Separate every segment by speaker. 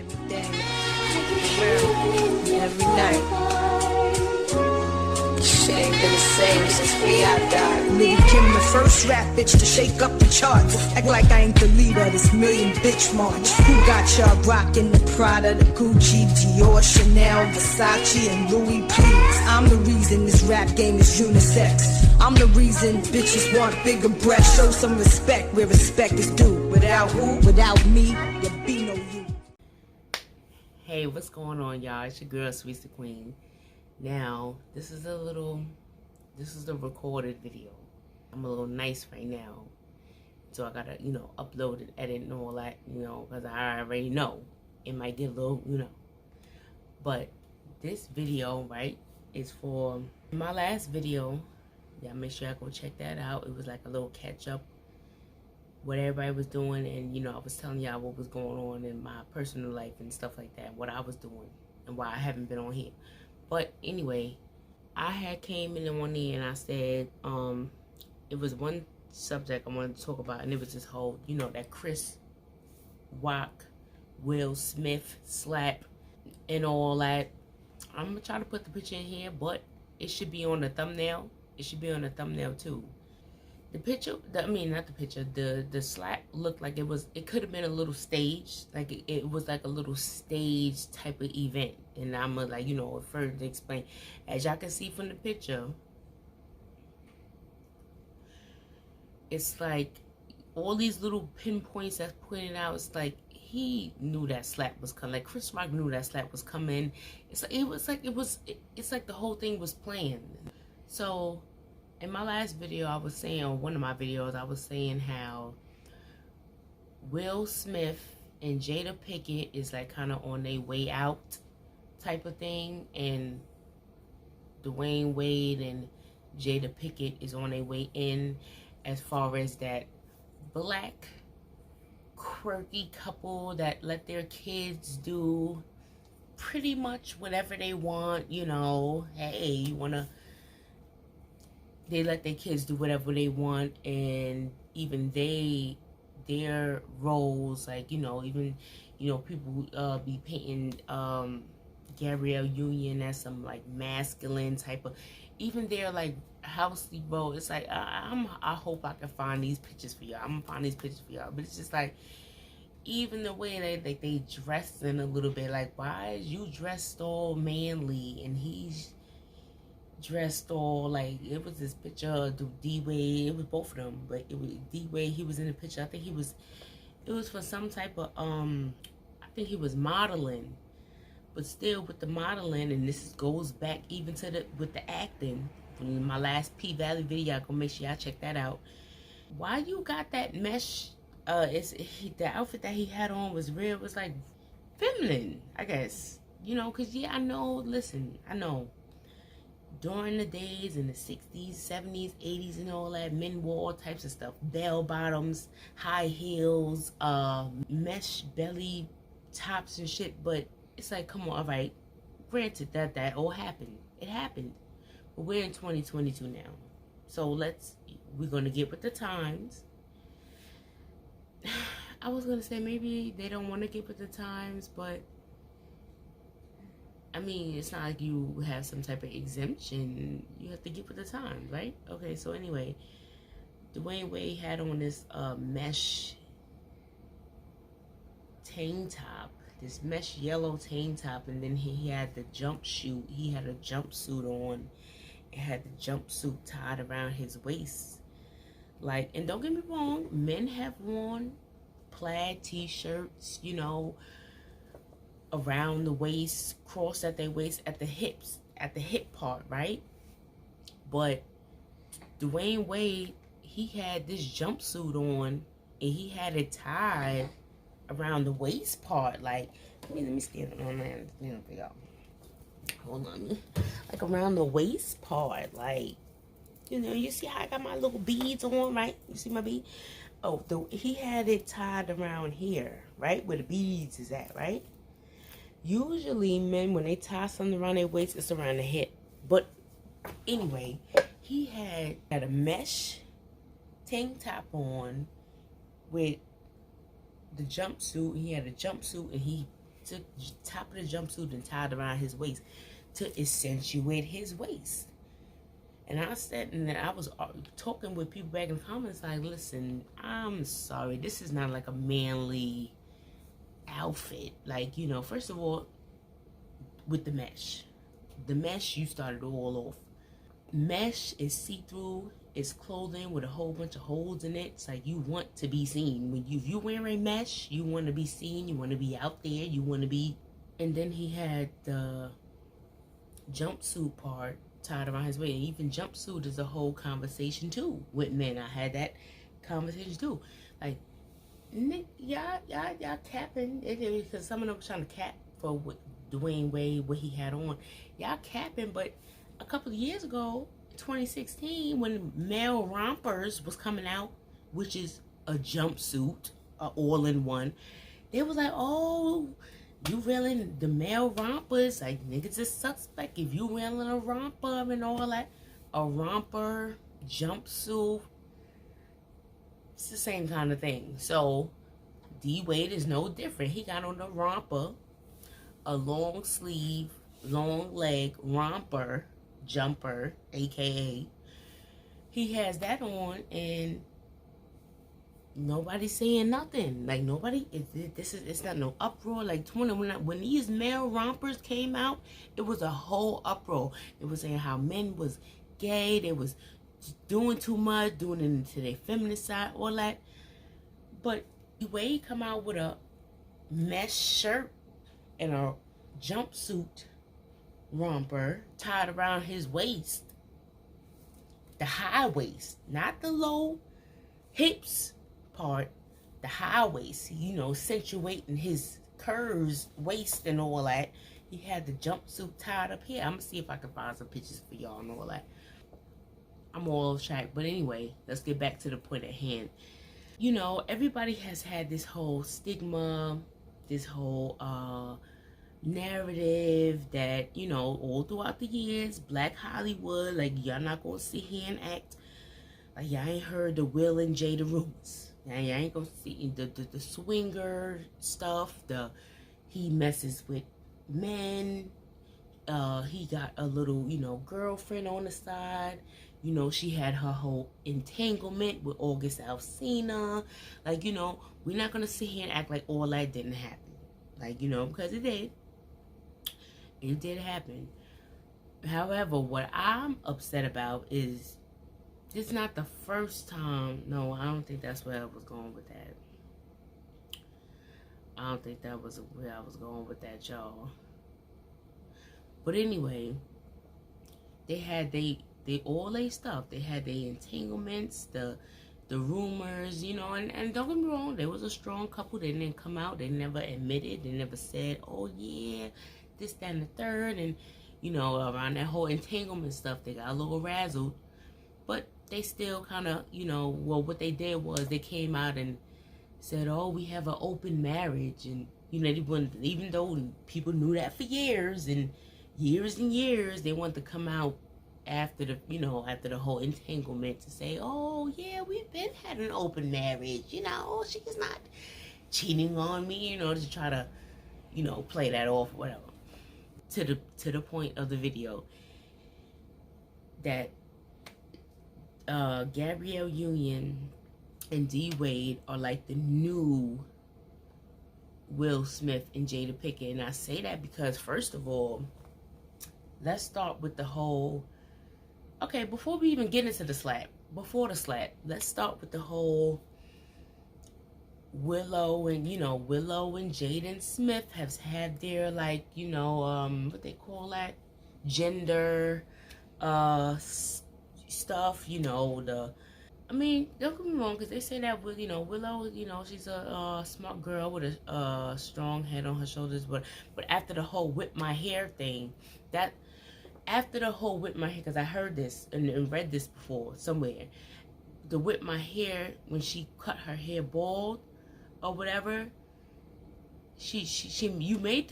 Speaker 1: Every day, every night. Shit ain't been the same since we out died.
Speaker 2: Nigga Kim, the first rap bitch to shake up the charts. Act like I ain't the leader of this million bitch march. Who got y'all rocking the Prada, the Gucci, Dior, Chanel, Versace, and Louis? Please, I'm the reason this rap game is unisex. I'm the reason bitches want bigger breasts. Show some respect where respect is due. Without who? Without me, there be no you.
Speaker 3: Hey, what's going on, y'all? It's your girl, Sweet the Queen. Now, this is the recorded video. I'm a little nice right now. So I gotta, upload and edit and all that, because I already know it might get a little, But this video, right, is for my last video. Yeah, make sure I go check that out. It was like a little catch up, what everybody was doing, and I was telling y'all what was going on in my personal life and stuff like that, what I was doing and why I haven't been on here. But anyway, I had came in one day and I said, it was one subject I wanted to talk about, and it was this whole, that Chris Rock, Will Smith slap and all that. I'm gonna try to put the picture in here, but it should be on the thumbnail. It should be on the thumbnail too. The picture, the slap looked like it could have been a little stage. Like it was like a little stage type of event. And I'm gonna further explain. As y'all can see from the picture, it's like all these little pinpoints that's pointed out. It's like he knew that slap was coming. Like Chris Rock knew that slap was coming. It's like the whole thing was planned. So in my last video, I was saying, on one of my videos, I was saying how Will Smith and Jada Pinkett is like kind of on their way out type of thing, and Dwayne Wade and Jada Pinkett is on their way in, as far as that black quirky couple that let their kids do pretty much whatever they want. Hey, you wanna, they let their kids do whatever they want, and even their roles, like, even, people be painting Gabrielle Union as some, like, masculine type of, even their, like, housey role. It's like, I hope I can find these pictures for y'all. I'm gonna find these pictures for y'all. But it's just like, even the way they dressed in a little bit, like, why is you dressed all manly and he's dressed all, like, it was this picture of D-Wade. It was both of them, but it was D-Wade. He was in the picture. I think it was for some type of I think he was modeling, but still with the modeling, and this goes back even to with the acting. In my last P-Valley video, I'm gonna make sure y'all check that out. Why you got that mesh? The outfit that he had on was like feminine, I guess. Cause yeah, I know. Listen, I know. During the days in the 60s, 70s, 80s, and all that, men wore all types of stuff. Bell bottoms, high heels, mesh belly tops and shit. But it's like, come on, all right. Granted that all happened. It happened. But we're in 2022 now. So we're going to get with the times. I was going to say maybe they don't want to get with the times, but I mean, it's not like you have some type of exemption. You have to get with the times, right? Okay, so anyway, Dwayne Wade had on this mesh tank top, this mesh yellow tank top, and then he had the jumpsuit. He had a jumpsuit on. It had the jumpsuit tied around his waist. Like, and don't get me wrong, men have worn plaid t-shirts, around the waist, crossed at their waist, at the hips, at the hip part, right? But Dwayne Wade, he had this jumpsuit on, and he had it tied around the waist part. Like, let me stand on that. Hold on, like around the waist part, like, you see how I got my little beads on, right? You see my bead? Oh, he had it tied around here, right, where the beads is at, right? Usually men, when they tie something around their waist, it's around the hip. But anyway, he had a mesh tank top on with the jumpsuit. He had a jumpsuit, and he took the top of the jumpsuit and tied around his waist to accentuate his waist. And I said, and I was talking with people back in the comments like, listen, I'm sorry, this is not like a manly outfit. Like, you know, first of all, with the mesh, you started all off. Mesh is see-through. It's clothing with a whole bunch of holes in it. It's like you want to be seen. When if you're wearing mesh, you want to be seen. You want to be out there. You want to be. And then he had the jumpsuit part tied around his waist. And even jumpsuit is a whole conversation too with men. I had that conversation too. Like, y'all capping because some of them were trying to cap for what Dwayne Wade, what he had on. Y'all capping, but a couple of years ago, 2016, when male rompers was coming out, which is a jumpsuit, all in one, they was like, oh, you wearing the male rompers, like niggas is suspect if you wearing a romper and all that. A romper, jumpsuit, it's the same kind of thing. So D Wade is no different. He got on the romper, a long sleeve, long leg romper, jumper, aka he has that on, and nobody's saying nothing. Like, nobody, it's not no uproar. Like, when these male rompers came out, it was a whole uproar. It was saying how men was gay, they was doing too much, doing it into their feminist side, all that. But Wade come out with a mesh shirt and a jumpsuit romper tied around his waist, the high waist, not the low hips part, the high waist, you know, accentuating his curves, waist and all that. He had the jumpsuit tied up here. I'm gonna see if I can find some pictures for y'all and all that. I'm all off track, but anyway, let's get back to the point at hand. You know, everybody has had this whole stigma, this whole narrative that, you know, all throughout the years, Black Hollywood, like, y'all not gonna sit here and act like y'all ain't heard the Will and Jada rumors. Now y'all ain't gonna see the swinger stuff, he messes with men, he got a little, you know, girlfriend on the side. You know, she had her whole entanglement with August Alsina. Like, you know, we're not going to sit here and act like all that didn't happen. Like, you know, because it did. It did happen. However, what I'm upset about is it's not the first time. No, I don't think that's where I was going with that. I don't think that was where I was going with that, y'all. But anyway, they had all their stuff. They had their entanglements, the rumors, you know, and don't get me wrong, there was a strong couple. They didn't come out. They never admitted. They never said, oh yeah, this, that, and the third. And, you know, around that whole entanglement stuff, they got a little razzled. But they still kind of, you know, well, what they did was they came out and said, oh, we have an open marriage. And, you know, even though people knew that for years and years, they wanted to come out after the, you know, after the whole entanglement to say, oh yeah, we've been had an open marriage, you know, she's not cheating on me, you know, to try to, you know, play that off, whatever. To the point of the video that Gabrielle Union and D Wade are like the new Will Smith and Jada Pinkett. And I say that because, first of all, let's start with the whole, okay, before we even get into the slap, let's start with the whole Willow and Jaden Smith have had their, like, you know, what they call that, gender stuff, you know, I mean, don't get me wrong, because they say that with, you know, Willow, you know, she's a smart girl with a strong head on her shoulders, but after the whole whip my hair thing, because I heard this and read this before somewhere, the whip my hair, when she cut her hair bald or whatever, she made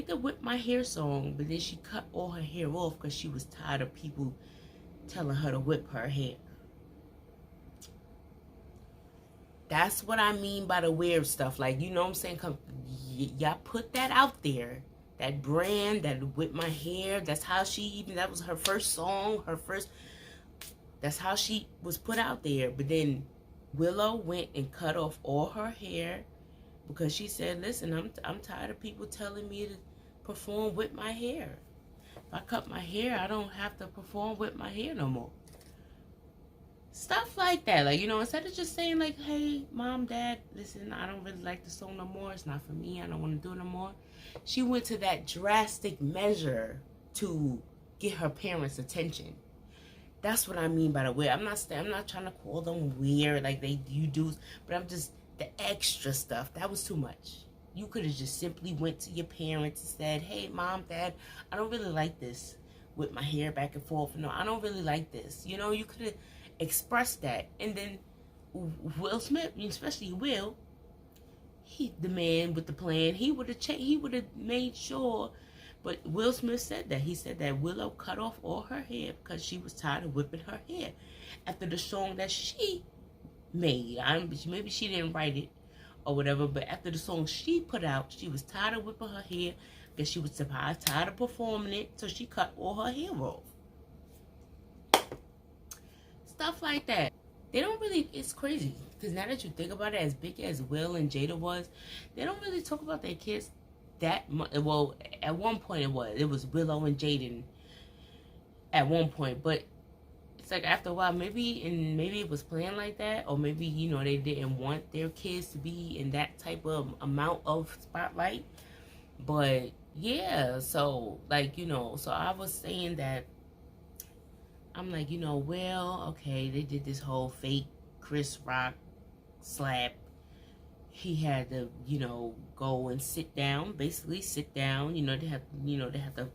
Speaker 3: the whip my hair song, but then she cut all her hair off because she was tired of people telling her to whip her hair. That's what I mean by the weird stuff. Like, you know what I'm saying? y'all put that out there. That brand, that With My Hair, that's how that was her first song, that's how she was put out there. But then Willow went and cut off all her hair because she said, listen, I'm tired of people telling me to perform with my hair. If I cut my hair, I don't have to perform with my hair no more. Stuff like that. Like, instead of just saying like, hey, mom, dad, listen, I don't really like the song no more. It's not for me. I don't want to do it no more. She went to that drastic measure to get her parents' attention. That's what I mean by the weird. I'm not trying to call them weird like you do, but I'm just, the extra stuff, that was too much. You could have just simply went to your parents and said, hey, mom, dad, I don't really like this with my hair back and forth. No, I don't really like this. You could have expressed that. And then Will Smith, especially Will, the man with the plan, he would have made sure. But Will Smith said that. He said that Willow cut off all her hair because she was tired of whipping her hair after the song that she made. Maybe she didn't write it or whatever, but after the song she put out, she was tired of whipping her hair because she was tired of performing it, so she cut all her hair off. Stuff like that. They don't really, it's crazy, because now that you think about it, as big as Will and Jada was, they don't really talk about their kids that much. Well, at one point it was Willow and Jaden at one point, but it's like after a while, maybe it was planned like that, or maybe they didn't want their kids to be in that type of amount of spotlight. But yeah, so like so I was saying that I'm like, well, okay, they did this whole fake Chris Rock slap. He had to, go and sit down, basically sit down. They have to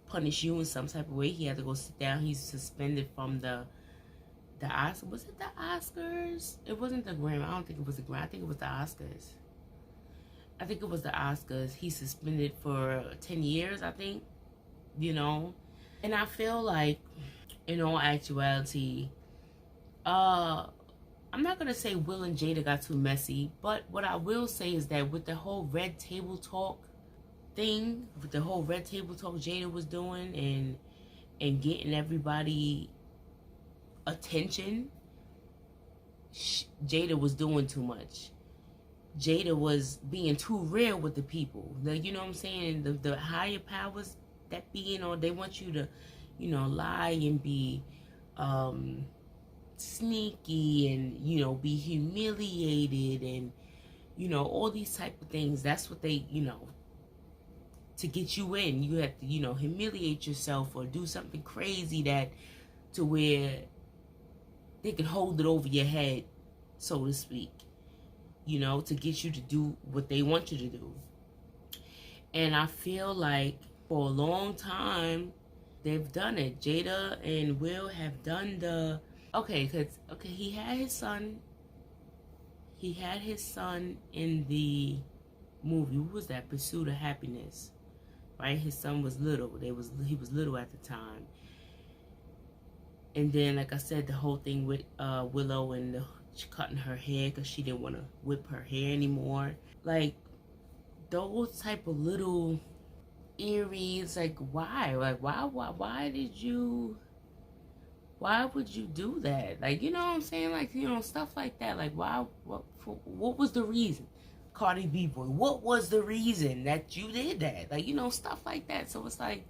Speaker 3: punish you in some type of way. He had to go sit down. He's suspended from the Oscars. Was it the Oscars? It wasn't the Grammy. I don't think it was the Grammy. I think it was the Oscars. I think it was the Oscars. He's suspended for 10 years, I think. And I feel like, in all actuality, I'm not going to say Will and Jada got too messy, but what I will say is that with the whole red table talk thing, with the whole red table talk Jada was doing and getting everybody attention, Jada was doing too much. Jada was being too real with the people. You know what I'm saying? The higher powers that be, they want you to, lie and be sneaky and be humiliated and all these type of things. That's what they to get you in, you have to humiliate yourself or do something crazy that to where they can hold it over your head, so to speak, to get you to do what they want you to do. And I feel like for a long time they've done it. Jada and Will have done the he had his son. He had his son in the movie. What was that? Pursuit of Happiness. Right? His son was little. He was little at the time. And then, like I said, the whole thing with Willow and cutting her hair because she didn't want to whip her hair anymore. Like, those type of little eerie, like, why? Like, why did you... Why would you do that? Like, you know what I'm saying? Like, stuff like that. Like, why? What was the reason? Cardi B boy, what was the reason that you did that? Like, stuff like that. So it's like,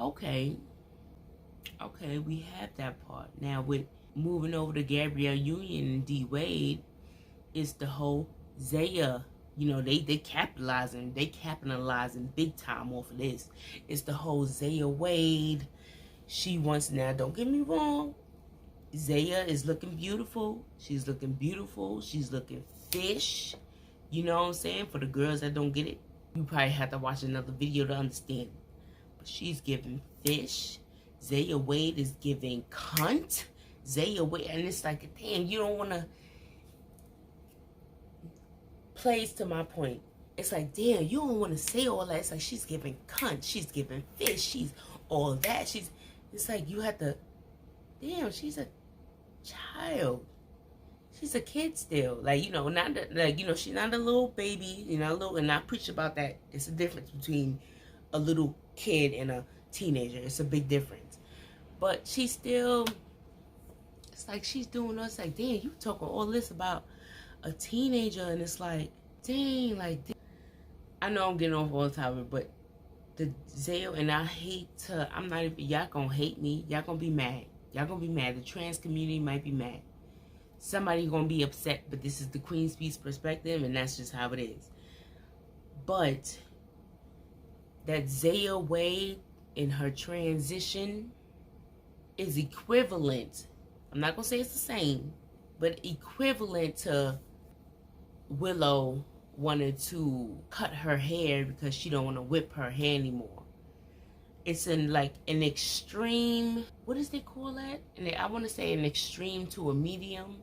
Speaker 3: okay, we have that part. Now, with moving over to Gabrielle Union and D Wade, it's the whole Zaya. They capitalizing big time off of this. It's the whole Zaya Wade. She wants, now don't get me wrong, Zaya is looking beautiful. She's looking beautiful. She's looking fish. You know what I'm saying? For the girls that don't get it, you probably have to watch another video to understand. But she's giving fish. Zaya Wade is giving cunt. Zaya Wade, and it's like, damn, you don't want to... Plays to my point. It's like, damn, you don't want to say all that. It's like, she's giving cunt. She's giving fish. She's all that. It's like, you have to... Damn, she's a child. she's a kid still. Like, you know, not like, you know, she's not a little baby, you know, a little, and I preach about that. It's a difference between a little kid and a teenager. It's a big difference. But she's still, it's like she's doing us like, damn, you talking all this about a teenager, and it's like, dang, like, I know I'm getting off all the time, but the Zaya, and I hate to, I'm not even, y'all gonna hate me, y'all gonna be mad. Y'all gonna be mad. The trans community might be mad. Somebody gonna be upset, but this is the Queen's Peace perspective, and that's just how it is. But that Zaya way in her transition is equivalent. I'm not gonna say it's the same, but equivalent to Willow wanted to cut her hair because she don't want to whip her hair anymore. It's in like an extreme, what does they call that? And I want to say an extreme to a medium,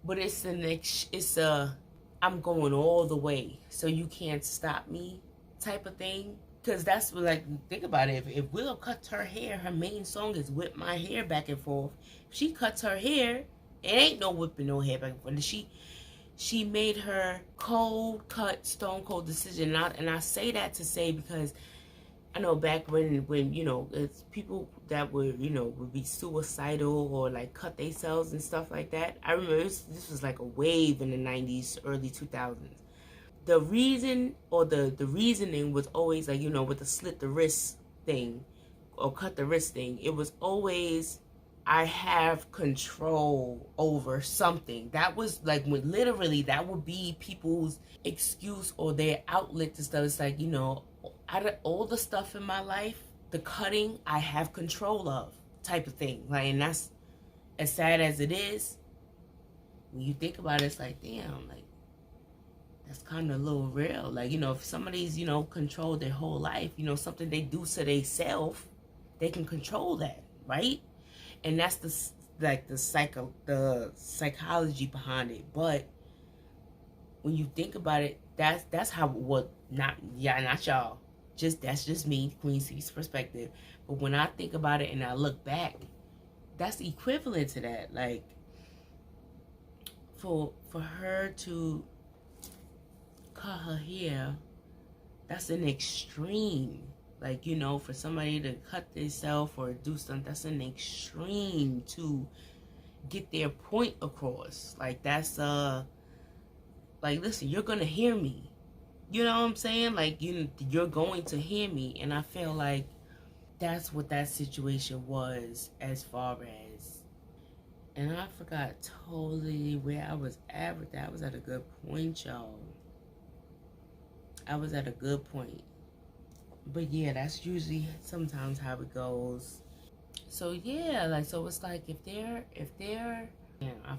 Speaker 3: but it's a I'm going all the way so you can't stop me type of thing. Because that's what, like, think about it. If Willow cuts her hair, her main song is whip my hair back and forth. If she cuts her hair, it ain't no whipping no hair back and forth. She made her cold cut, stone cold decision. And I say that to say, because I know back when you know, it's people that would, you know, would be suicidal or like cut themselves and stuff like that. I remember this was like a wave in the 90s, early 2000s. The reason or the reasoning was always like, you know, with the slit the wrist thing or cut the wrist thing, it was always, I have control over something. That was like, when literally that would be people's excuse or their outlet to stuff. It's like, you know, out of all the stuff in my life, the cutting I have control of type of thing. Like, and that's as sad as it is. When you think about it, it's like, damn, like, that's kind of a little real. Like, you know, if somebody's, you know, controlled their whole life, you know, something they do to they self, they can control that, right? And that's the psychology behind it. But when you think about it, that's how, what, not y'all, just, that's just me, Queen C's perspective. But when I think about it and I look back, that's equivalent to that. Like, for her to cut her hair, that's an extreme. Like, you know, for somebody to cut themselves or do something, that's an extreme to get their point across. Like, that's like, listen, you're gonna hear me, you know what I'm saying? Like, you're going to hear me. And I feel like that's what that situation was, as far as, and I forgot totally where I was at with that. I was at a good point, y'all. I was at a good point. But yeah, that's usually sometimes how it goes. So yeah, like, so it's like, if they're yeah, I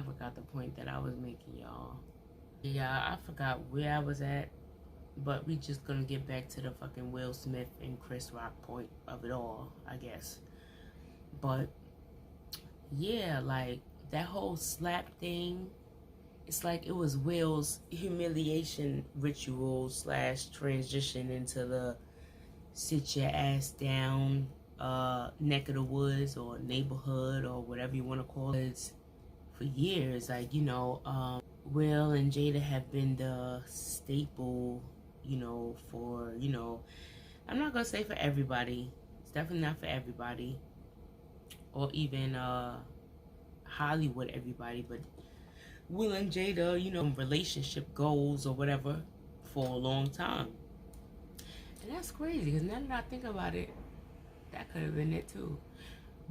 Speaker 3: forgot the point that I was making, y'all. Yeah, I forgot where I was at, but we just gonna get back to the fucking Will Smith and Chris Rock point of it all, I guess. But yeah, like, that whole slap thing, it's like it was Will's humiliation ritual / transition into the sit your ass down neck of the woods or neighborhood or whatever you want to call it. For years, like, you know, Will and Jada have been the staple, you know, for, you know, I'm not gonna say for everybody. It's definitely not for everybody, or even Hollywood everybody, but Will and Jada, you know, relationship goals or whatever for a long time. And that's crazy, because now that I think about it, that could have been it too.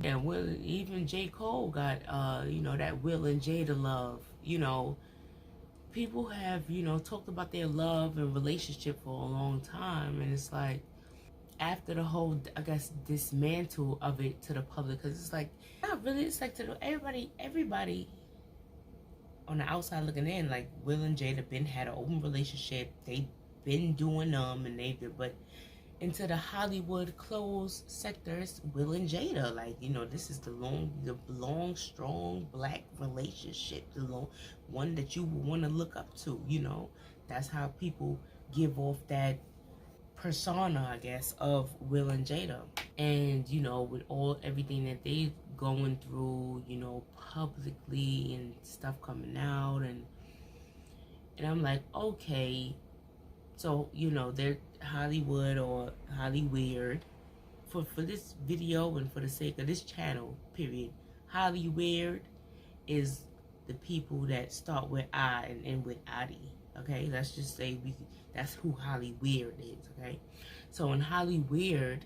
Speaker 3: And Will, even J. Cole got, you know, that Will and Jada love. You know, people have, you know, talked about their love and relationship for a long time. And it's like, after the whole, I guess, dismantle of it to the public, because it's like, not really, it's like to everybody on the outside looking in, like, Will and Jada been had an open relationship. They been doing and they did, but into the Hollywood closed sectors, Will and Jada, like, you know, this is the long, strong black relationship, the long one that you want to look up to. You know, that's how people give off that persona, I guess, of Will and Jada. And, you know, with everything that they've going through, publicly and stuff coming out, and I'm like, okay, so they're Hollywood or Hollyweird for this video and for the sake of this channel, period. Hollyweird is the people that start with I and end with Adi. Okay, let's just say that's who Hollyweird is. Okay, so in Hollyweird,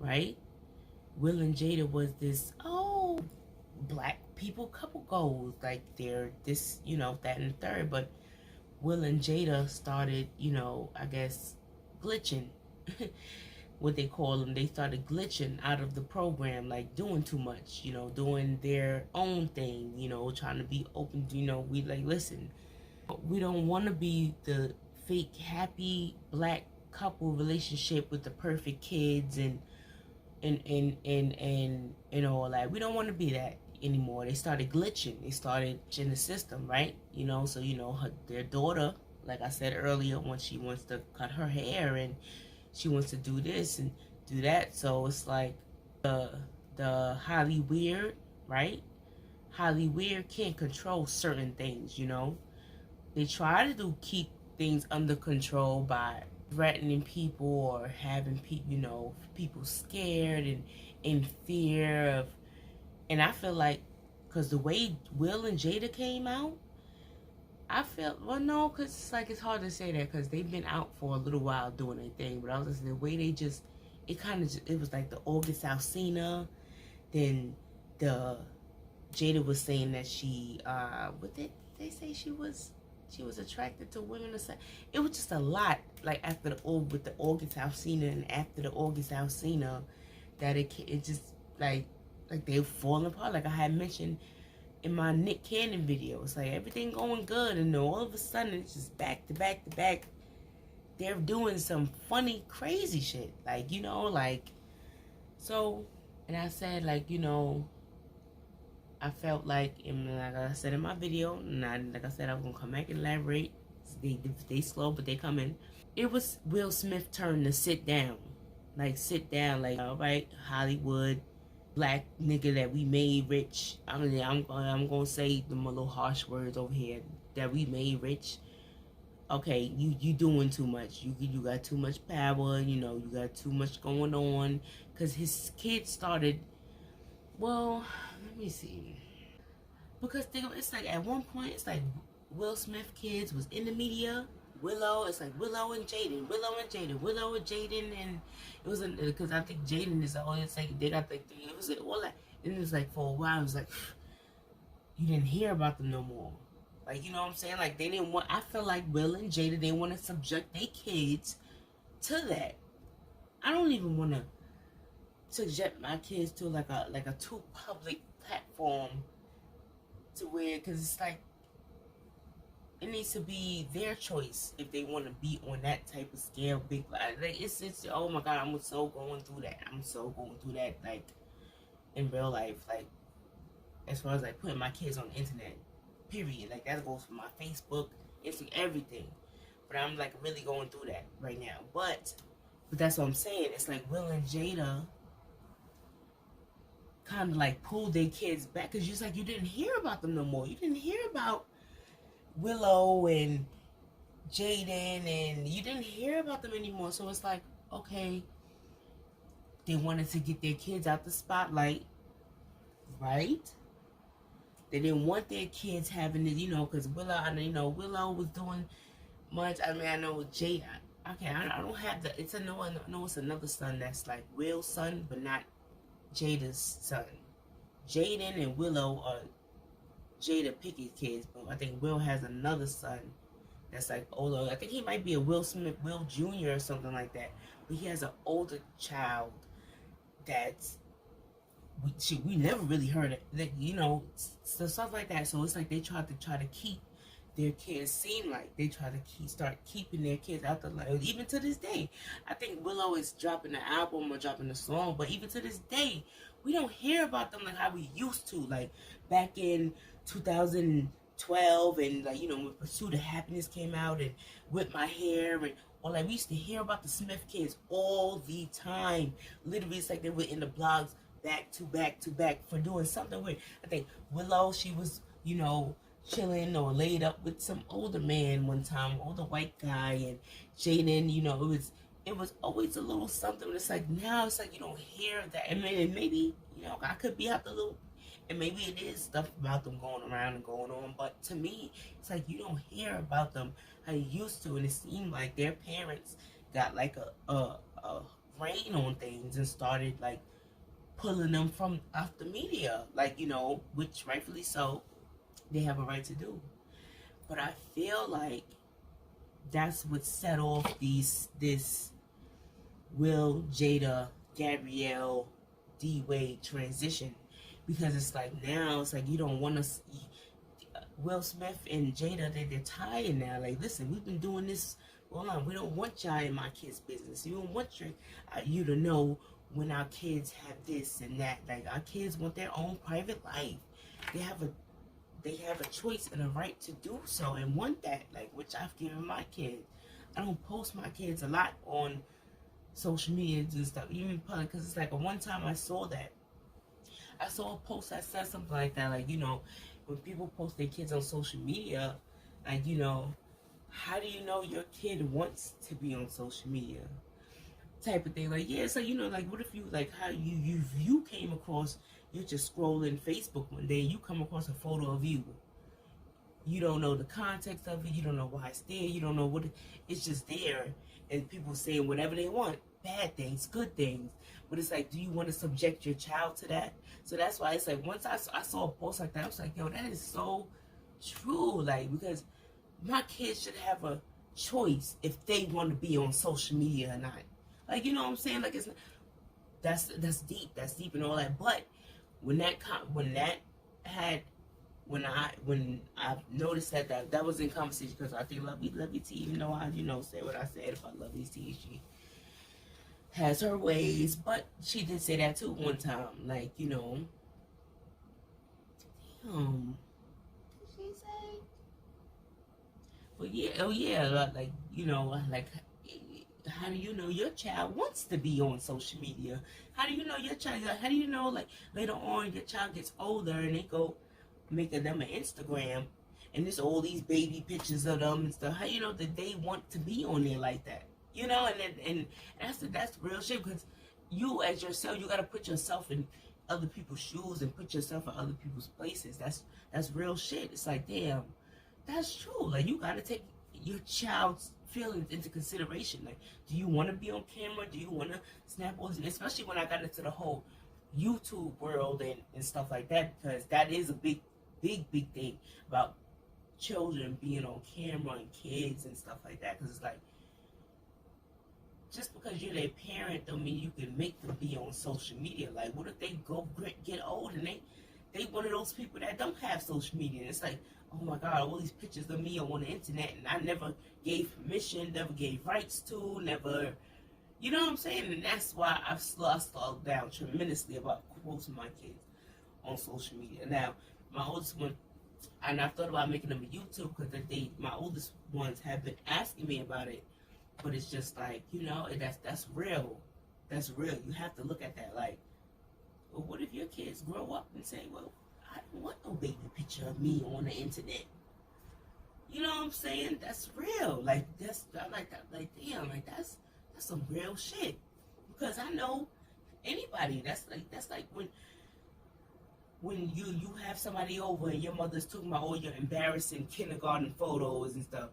Speaker 3: right, Will and Jada was this black people couple goals, like they're this, that and the third. But Will and Jada started, I guess, glitching. What they call them, they started glitching out of the program, like doing too much, doing their own thing, trying to be open. We like, listen, we don't want to be the fake happy black couple relationship with the perfect kids and all that. We don't want to be that anymore. They started glitching. They started in the system, right? So their daughter, like I said earlier, when she wants to cut her hair and she wants to do this and do that. So it's like the Hollyweird, right? Hollyweird can't control certain things, They try to keep things under control by threatening people or having people, people scared and in fear of. And I feel like, because the way Will and Jada came out, I felt, well, no, because it's like, it's hard to say that because they've been out for a little while doing their thing. But I was listening, the way they just, it was like the August Alsina. Then Jada was saying that she, what did they say she was attracted to women or something. It was just a lot, like after with the August Alsina and after the August Alsina, that it just like they've fallen apart. Like I had mentioned in my Nick Cannon video, it's like everything going good, and then all of a sudden it's just back to back to back. They're doing some funny, crazy shit, like so. And I said, like, I felt like, and like I said in my video, and like I said, I was gonna come back and elaborate. They slow, but they come in. It was Will Smith's turn to sit down, like all right, Hollywood. Black nigga that we made rich. I mean, I'm gonna say them a little harsh words over here. That we made rich. Okay, you doing too much. You got too much power. You got too much going on. Cause his kids started. Well, let me see. Because it's like at one point it's like Will Smith kids was in the media. Willow, it's like Willow and Jaden, and it was because I think Jaden is always like they got like it was all that, and it was like for a while it was like you didn't hear about them no more, like what I'm saying, like they didn't want. I feel like Will and Jada, they want to subject their kids to that. I don't even want to subject my kids to like a too public platform to where, because it's like. It needs to be their choice if they want to be on that type of scale, big. Like it's oh my god, I'm so going through that. Like in real life, like as far as like putting my kids on the internet, period. Like that goes for my Facebook, Instagram, everything. But I'm like really going through that right now. But that's what I'm saying. It's like Will and Jada kind of like pulled their kids back because just like you didn't hear about them no more. You didn't hear about Willow and Jaden, and you didn't hear about them anymore. So it's like, okay, they wanted to get their kids out the spotlight, right? They didn't want their kids having it, because Willow was doing much. I mean, I know with Jada. Okay, I don't have the. I know it's another son that's like Will's son, but not Jada's son. Jaden and Willow are Jada Pickett's kids, but I think Will has another son that's like older. I think he might be a Will Smith, Will Jr. or something like that. But he has an older child that's we never really heard it. So stuff like that. So it's like they try to keep their kids seem like they try to start keeping their kids out the light. Even to this day, I think Willow is dropping an album or dropping a song, but even to this day, we don't hear about them like how we used to, like back in 2012, and like when Pursuit of Happiness came out and Whip My Hair, and or like we used to hear about the Smith kids all the time. Literally, it's like they were in the blogs back to back to back for doing something weird. I think Willow, she was, you know, chilling or laid up with some older man one time, older white guy, and Jaden, you know, it was always a little something. It's like now it's like you don't hear that, and maybe you know I could be out the loop, and maybe it is stuff about them going around and going on. But to me, it's like you don't hear about them how you used to, and it seemed like their parents got like a reign on things and started like pulling them from off the media, like you know, which rightfully so, they have a right to do. But I feel like that's what set off this Will, Jada, Gabrielle, D Wade transition, because it's like now it's like you don't want to. Will Smith and Jada, they're tired now. Like, listen, we've been doing this. Hold on, we don't want y'all in my kids' business. You don't want you to know when our kids have this and that. Like, our kids want their own private life. They have a choice and a right to do so and want that. Like, which I've given my kids. I don't post my kids a lot on social media and stuff, even public, because it's like one time I saw a post that said something like that, like, you know, when people post their kids on social media, like, you know, how do you know your kid wants to be on social media type of thing? Like, yeah, so, you know, like, what if you, like, how you came across, you're just scrolling Facebook one day, you come across a photo of you. You don't know the context of it. You don't know why it's there. You don't know what it's just there. And people saying whatever they want. Bad things, good things. But it's like, do you want to subject your child to that? So that's why it's like, once I saw a post like that, I was like, yo, that is so true. Like, because my kids should have a choice if they want to be on social media or not. Like, you know what I'm saying? Like, that's deep and all that. But when I noticed that was in conversation, because I think Lovey T, even though I, you know, say what I said about Lovey T, she has her ways, but she did say that too one time, like, you know, what did she say? But yeah, oh yeah, like, you know, like, how do you know your child wants to be on social media? How do you know your child, how do you know, like, later on your child gets older and they go making them an Instagram and there's all these baby pictures of them and stuff, how you know that they want to be on there like that? You know, and that's real shit, because you as yourself, you got to put yourself in other people's shoes and put yourself in other people's places. That's real shit. It's like, damn, that's true. Like, you got to take your child's feelings into consideration. Like, do you want to be on camera? Do you want to snap all this? Especially when I got into the whole YouTube world and stuff like that, because that is a big thing about children being on camera and kids and stuff like that. Because it's like, just because you're their parent don't mean you can make them be on social media. Like, what if they get old and they one of those people that don't have social media? And it's like, oh my God, all these pictures of me on the internet, and I never gave permission, never gave rights to, never, you know what I'm saying? And that's why I've slowed down tremendously about posting my kids on social media. Now, my oldest one, and I've thought about making them a YouTube, because my oldest ones have been asking me about it. But it's just like, you know, that's real. That's real. You have to look at that. Like, well, what if your kids grow up and say, well, I don't want no baby picture of me on the internet? You know what I'm saying? That's real. Like, I like that. Like, damn, like that's some real shit. Because I know anybody. That's like when you have somebody over and your mother's talking about all your embarrassing kindergarten photos and stuff.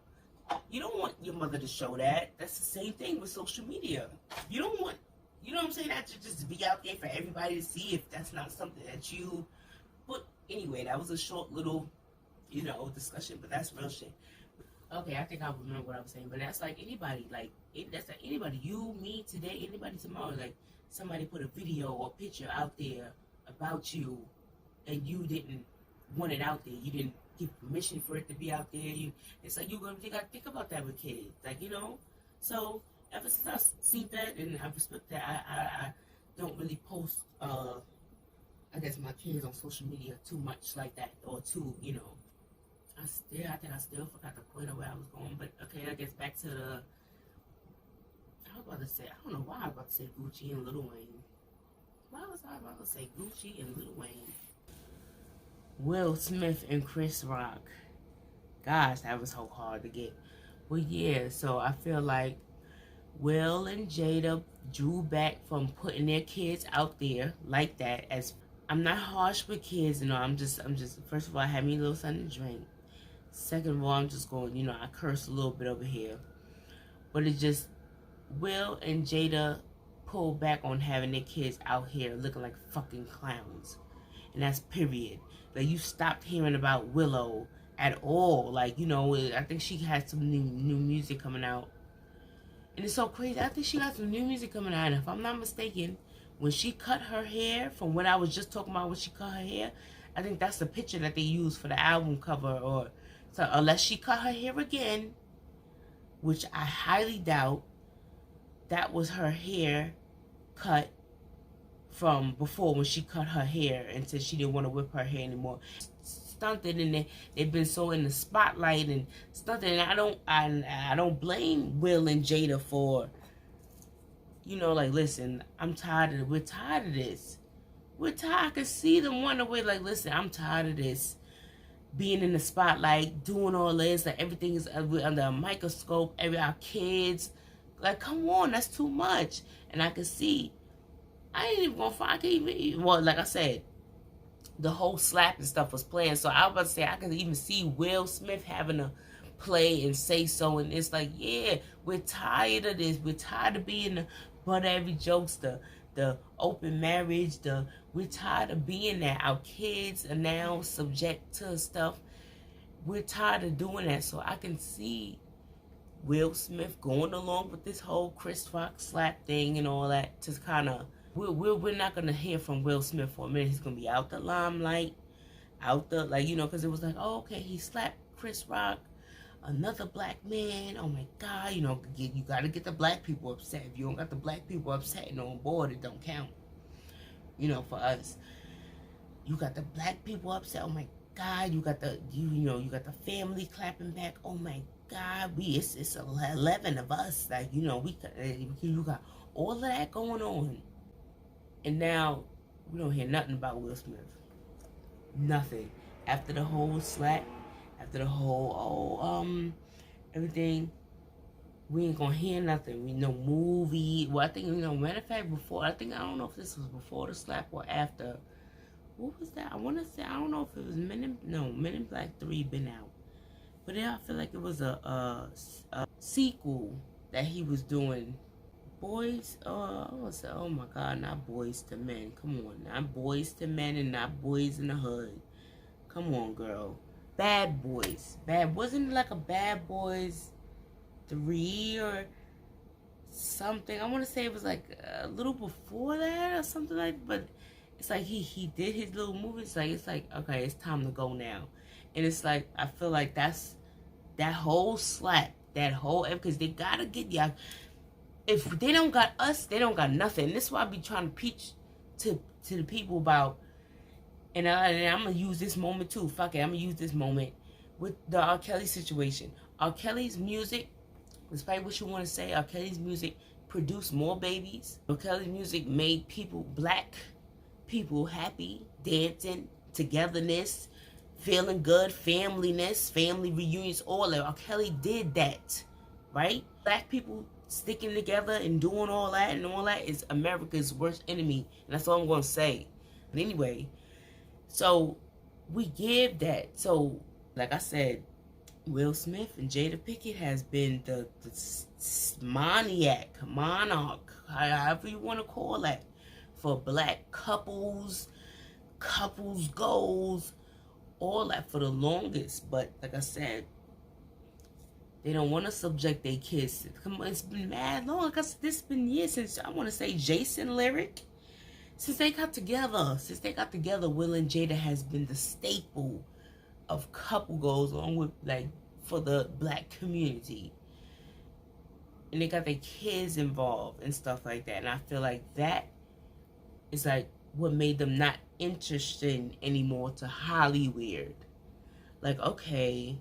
Speaker 3: You don't want your mother to show that. That's the same thing with social media. You don't want, you know what I'm saying, that to just be out there for everybody to see if that's not something that you. But anyway, that was a short little, you know, discussion, but that's real shit. Okay, I think I remember what I was saying, but that's like anybody, that's like anybody, you, me, today, anybody tomorrow, like somebody put a video or picture out there about you and you didn't want it out there. You didn't give permission for it to be out there. It's like you gotta think about that with kids, like, you know. So ever since I've seen that, and I respect that, I don't really post I guess my kids on social media too much like that, or too, you know. I think I still forgot the point of where I was going, but okay, I guess back to I was about to say, I don't know why I was about to say Gucci and Lil Wayne. Why was I about to say Gucci and Lil Wayne? Will Smith and Chris Rock. Gosh, that was so hard to get. Well, yeah, so I feel like Will and Jada drew back from putting their kids out there like that. As I'm not harsh with kids, I'm just first of all, I had me a little something to drink. Second of all, I'm just going, I curse a little bit over here. But it just, Will and Jada pulled back on having their kids out here looking like fucking clowns. And that's period. Like, you stopped hearing about Willow at all. Like, I think she had some new music coming out. And it's so crazy. I think she got some new music coming out. And if I'm not mistaken, when she cut her hair, from what I was just talking about when she cut her hair, I think that's the picture that they used for the album cover. Or so unless she cut her hair again, which I highly doubt, that was her hair cut from before when she cut her hair and said she didn't want to whip her hair anymore. Stunted, and they've been so in the spotlight and stunted, and I don't blame Will and Jada for, like, listen, we're tired of this. We're tired. I can see them wanting to like, listen, I'm tired of this. Being in the spotlight, doing all this, like everything is under a microscope, our kids, like, come on, that's too much. And I can see, I ain't even gonna find, I can't even, well, like I said, the whole slap and stuff was playing. So I was about to say, I can even see Will Smith having to play and say so. And it's like, yeah, we're tired of this. We're tired of being the butt of every jokes, the open marriage, we're tired of being that. Our kids are now subject to stuff. We're tired of doing that. So I can see Will Smith going along with this whole Chris Rock slap thing and all that to kind of, we're not going to hear from Will Smith for a minute. He's going to be out the limelight, because it was like, oh, okay, he slapped Chris Rock, another black man. Oh my God, you got to get the black people upset. If you don't got the black people upset and on board, it don't count. For us, you got the black people upset. Oh my God, you got the family clapping back. Oh my God, it's 11 of us. Like, you got all of that going on. And now, we don't hear nothing about Will Smith. Nothing. After the whole slap, after the whole, everything, we ain't gonna hear nothing. We no movie. Well, I think, matter of fact, I don't know if this was before the slap or after. What was that? I don't know if it was Men in Black 3 been out. But yeah, I feel like it was a sequel that he was doing. Oh my God, not Boys to Men. Come on, not Boys to Men and not Boys in the Hood. Come on, girl. Bad Boys. Wasn't it like a Bad Boys 3 or something? I want to say it was like a little before that or something like that. But it's like he did his little movie. It's like, okay, it's time to go now. And it's like, I feel like that's that whole slap, because they got to get y'all. If they don't got us, they don't got nothing. And this is why I be trying to preach to the people about, and I'm going to use this moment too. Fuck it, I'm going to use this moment with the R. Kelly situation. R. Kelly's music, despite what you want to say, R. Kelly's music produced more babies. R. Kelly's music made black people happy, dancing, togetherness, feeling good, family reunions, all that. R. Kelly did that, right? Black people sticking together and doing all that is America's worst enemy. And that's all I'm going to say. But anyway, so we give that. So, like I said, Will Smith and Jada Pinkett has been the monarch, however you want to call that, for black couples goals, all that for the longest. But like I said, they don't want to subject their kids. Come on, it's been mad long. This has been years since, I want to say, Jason Lyric. Since they got together, Will and Jada has been the staple of couple goals, along with, like, for the black community. And they got their kids involved and stuff like that. And I feel like that is, like, what made them not interested anymore to Hollywood. Like, okay,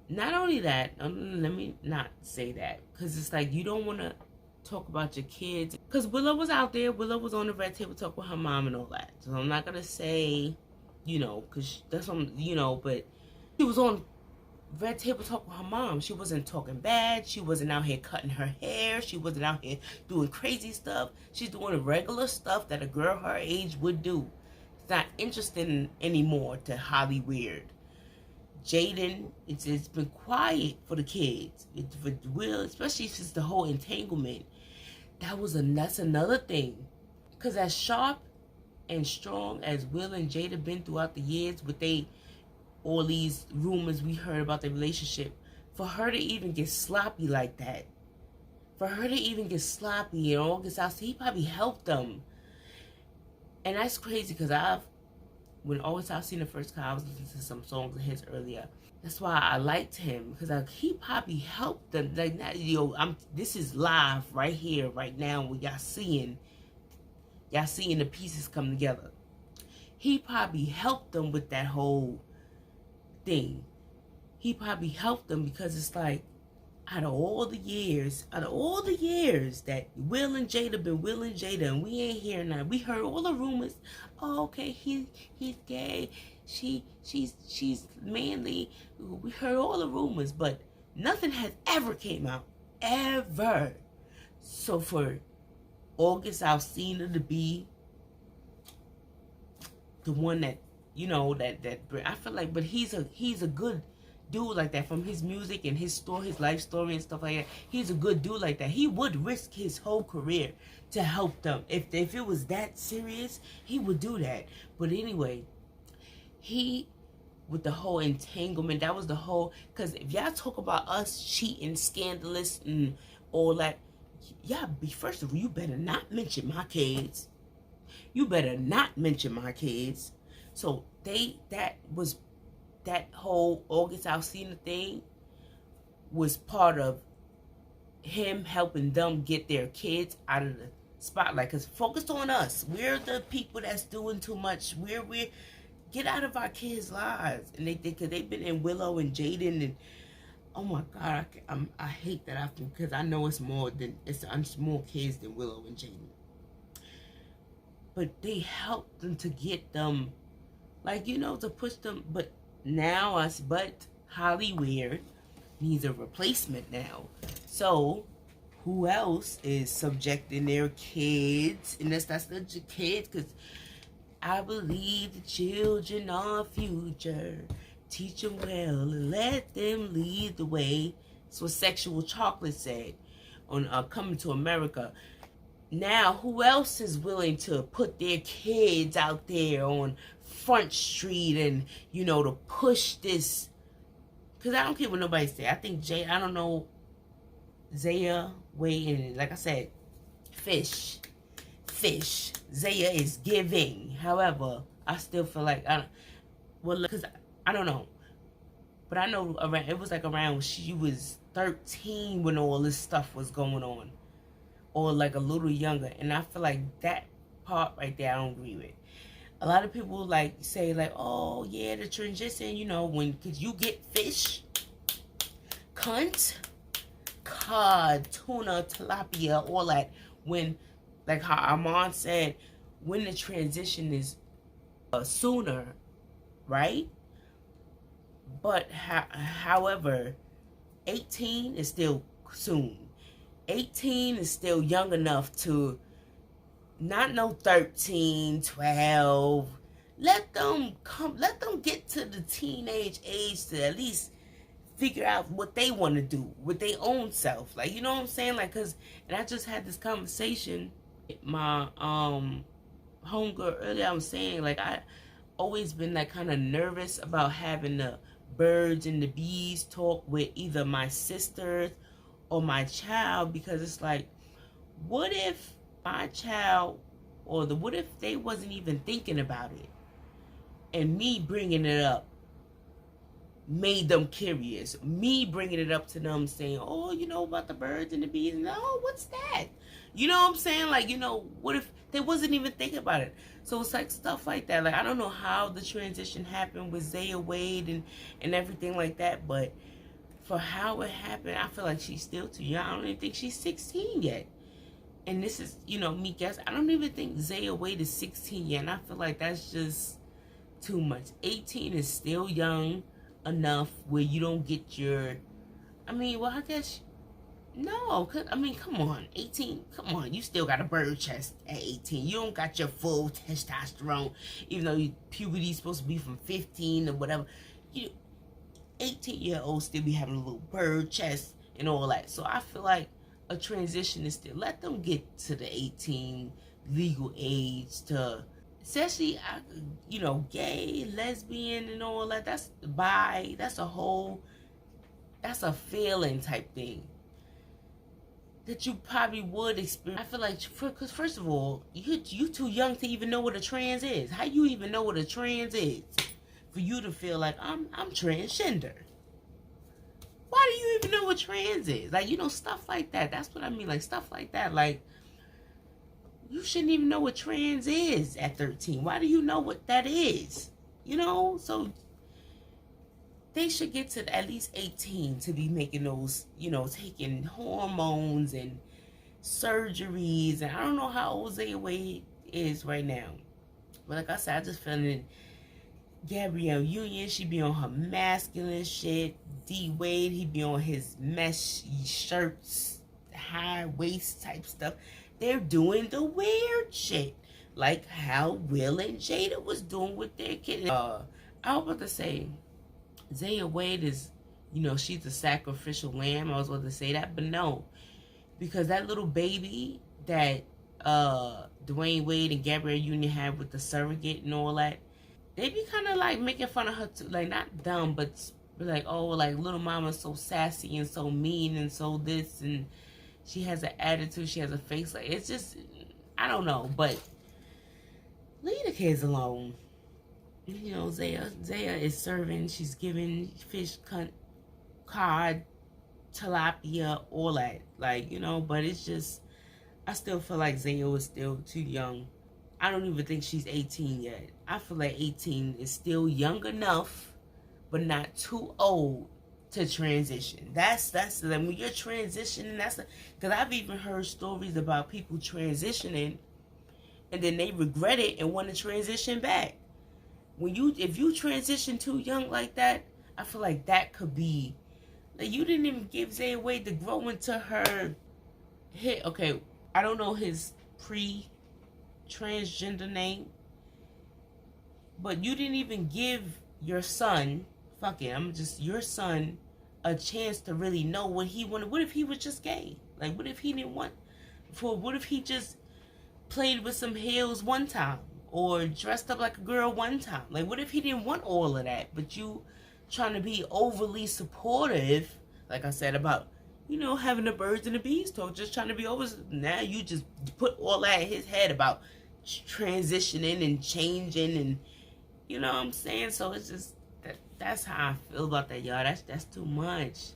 Speaker 3: not only that, let me not say that, because it's like, you don't want to talk about your kids. Because Willow was out there. Willow was on the red table talk with her mom and all that. So I'm not going to say, you know, because that's what, you know, but she was on red table talk with her mom. She wasn't talking bad. She wasn't out here cutting her hair. She wasn't out here doing crazy stuff. She's doing the regular stuff that a girl her age would do. It's not interesting anymore to Holly Weird. Jaden, it's been quiet for the kids. It's for Will, especially since the whole entanglement. That's another thing. Because as sharp and strong as Will and Jada been throughout the years with all these rumors we heard about their relationship, for her to even get sloppy like that, for her to even get sloppy and all this out, he probably helped them. And that's crazy because when August Alsina first came, I was listening to some songs of his earlier. That's why I liked him, because he probably helped them. Like, this is live right here, right now, when y'all seeing the pieces come together. He probably helped them with that whole thing. He probably helped them because it's like, out of all the years that Will and Jada been Will and Jada, and we ain't hearing that. We heard all the rumors. Oh, okay, he's gay. She's manly. We heard all the rumors, but nothing has ever came out. Ever. So for August Alsina to be the one that, you know, that I feel like, but he's a good dude like that, from his music and his story, his life story and stuff like that. He's a good dude like that. He would risk his whole career to help them. If it was that serious, he would do that. But anyway, with the whole entanglement, that was the whole, because if y'all talk about us cheating, scandalous and all that, first of all, you better not mention my kids. You better not mention my kids. So that whole August Alsina thing was part of him helping them get their kids out of the spotlight. Because focused on us. We're the people that's doing too much. We're get out of our kids' lives. And because they've been in Willow and Jaden, and oh my God, I hate that because I know it's more kids than Willow and Jaden. But they helped them to get them, like, you know, to push them. But Holly Weird needs a replacement now. So who else is subjecting their kids? And that's the kids, because I believe the children are future. Teach them well and let them lead the way. That's what Sexual Chocolate said on Coming to America. Now, who else is willing to put their kids out there on Front Street and, you know, to push this? Because I don't care what nobody say. I think I don't know, Zaya way in, like I said, fish. Zaya is giving. However, I still feel like, because I don't know. But I know it was like around she was 13 when all this stuff was going on. Or like a little younger. And I feel like that part right there I don't agree with. A lot of people like say like, oh yeah, the transition, you know, because you get fish, cunt, cod, tuna, tilapia, all that, when, like how Armand said, when the transition is sooner, right? But however, 18 is still soon. 18 is still young enough to not know 13, 12. Let them get to the teenage age to at least figure out what they want to do with their own self. Like, you know what I'm saying? Like, and I just had this conversation with my homegirl earlier. I was saying, like, I always been like kind of nervous about having the birds and the bees talk with either my sisters or my child, because it's like, what if my child, or what if they wasn't even thinking about it, and me bringing it up made them curious? Me bringing it up to them saying, oh, you know about the birds and the bees? No, what's that? You know what I'm saying? Like, you know, what if they wasn't even thinking about it? So it's like stuff like that. Like, I don't know how the transition happened with Zaya Wade and everything like that, but for how it happened, I feel like she's still too young. I don't even think she's 16 yet. And this is, you know, me guess. I don't even think Zaya Wade is 16 yet. And I feel like that's just too much. 18 is still young enough where you don't get your, I mean, well, I guess, no, cause, I mean, come on, 18, come on, you still got a bird chest at 18. You don't got your full testosterone, even though puberty is supposed to be from 15 or whatever. You 18-year-olds still be having a little bird chest and all that. So I feel like a transition is still, let them get to the 18 legal age to, especially, you know, gay, lesbian and all that. That's bi, that's a whole, that's a feeling type thing that you probably would experience. I feel like, because first of all, you too young to even know what a trans is. How you even know what a trans is for you to feel like I'm transgender? Why do you even know what trans is? Like, you know, stuff like that. That's what I mean, like stuff like that. Like, you shouldn't even know what trans is at 13. Why do you know what that is? You know, so they should get to at least 18 to be making those, you know, taking hormones and surgeries. And I don't know how old Zaya Wade is right now. But like I said, I just feeling Gabrielle Union, she be on her masculine shit. D Wade, he be on his mesh shirts, high waist type stuff. They're doing the weird shit, like how Will and Jada was doing with their kid. I was about to say, Zaya Wade is, you know, she's a sacrificial lamb. I was about to say that, but no, because that little baby that Dwayne Wade and Gabrielle Union had with the surrogate and all that, they be kind of like making fun of her too, like not dumb, but like, oh, like little mama's so sassy and so mean and so this, and she has an attitude, she has a face, like, it's just, I don't know, but leave the kids alone. You know, Zaya is serving, she's giving fish, cod, tilapia, all that, like, you know, but it's just, I still feel like Zaya is still too young. I don't even think she's 18 yet. I feel like 18 is still young enough, but not too old to transition. That's when you're transitioning, because I've even heard stories about people transitioning and then they regret it and want to transition back. If you transition too young like that, I feel like that could be, like, you didn't even give Zaya Wade to grow into her hit. Okay, I don't know his transgender name, but you didn't even give your son, your son, a chance to really know what he wanted. What if he was just gay? Like, what if he didn't want, what if he just played with some heels one time or dressed up like a girl one time? Like, what if he didn't want all of that, but you trying to be overly supportive, like I said, about, you know, having the birds and the bees talk, just trying to be over. Now you just put all that in his head about transitioning and changing, and you know what I'm saying? So it's just, that's how I feel about that, y'all. That's too much.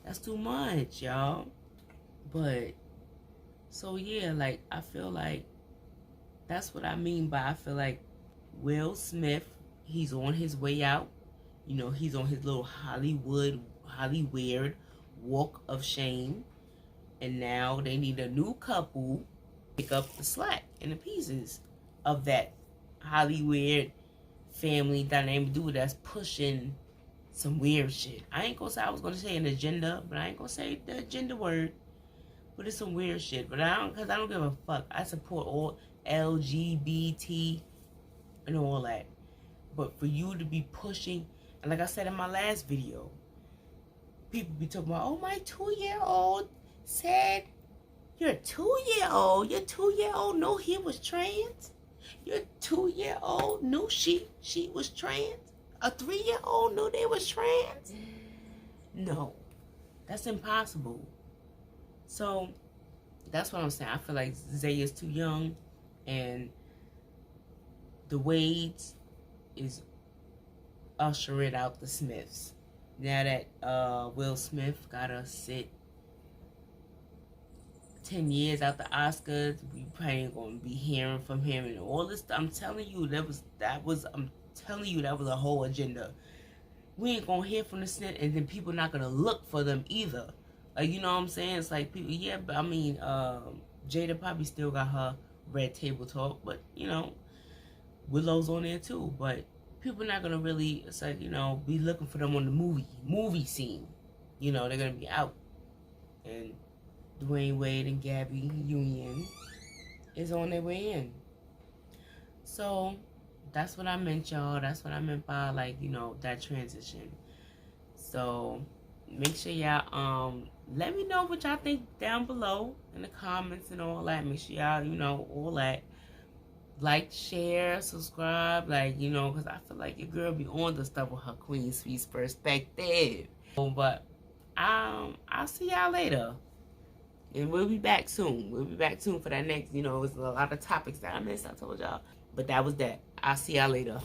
Speaker 3: That's too much, y'all. But, so yeah, like, I feel like that's what I mean by, I feel like Will Smith, he's on his way out. You know, he's on his little Hollywood walk of shame, and now they need a new couple to pick up the slack and the pieces of that Hollywood family dynamic dude that's pushing some weird shit. I ain't gonna say, I was gonna say an agenda, but I ain't gonna say the agenda word, but it's some weird shit. But I don't give a fuck. I support all LGBT and all that, but for you to be pushing, and like I said in my last video, people be talking about, oh, my 2-year-old said, you're a 2-year-old. Your 2-year-old knew he was trans. Your 2-year-old knew she was trans. A 3-year-old knew they was trans. No, that's impossible. So that's what I'm saying. I feel like Zaya's too young, and the Wades is ushering out the Smiths. Now that Will Smith gotta sit 10 years out the Oscars, we probably ain't gonna be hearing from him and all this stuff. I'm telling you, that was a whole agenda. We ain't gonna hear from the Smith, and then people not gonna look for them either. Like, you know what I'm saying? It's like people, yeah, but I mean, Jada probably still got her Red Table Talk, but you know, Willow's on there too. But people not gonna really, it's like, you know, be looking for them on the movie scene. You know, they're gonna be out. And Dwayne Wade and Gabby Union is on their way in. So that's what I meant, y'all. That's what I meant by, like, you know, that transition. So make sure y'all let me know what y'all think down below in the comments and all that. Make sure y'all, you know, all that. Like, share, subscribe, like, you know, because I feel like your girl be on the stuff with her Queen Speaks perspective. But I'll see y'all later. And we'll be back soon. We'll be back soon for that next, you know, it's a lot of topics that I missed, I told y'all. But that was that. I'll see y'all later.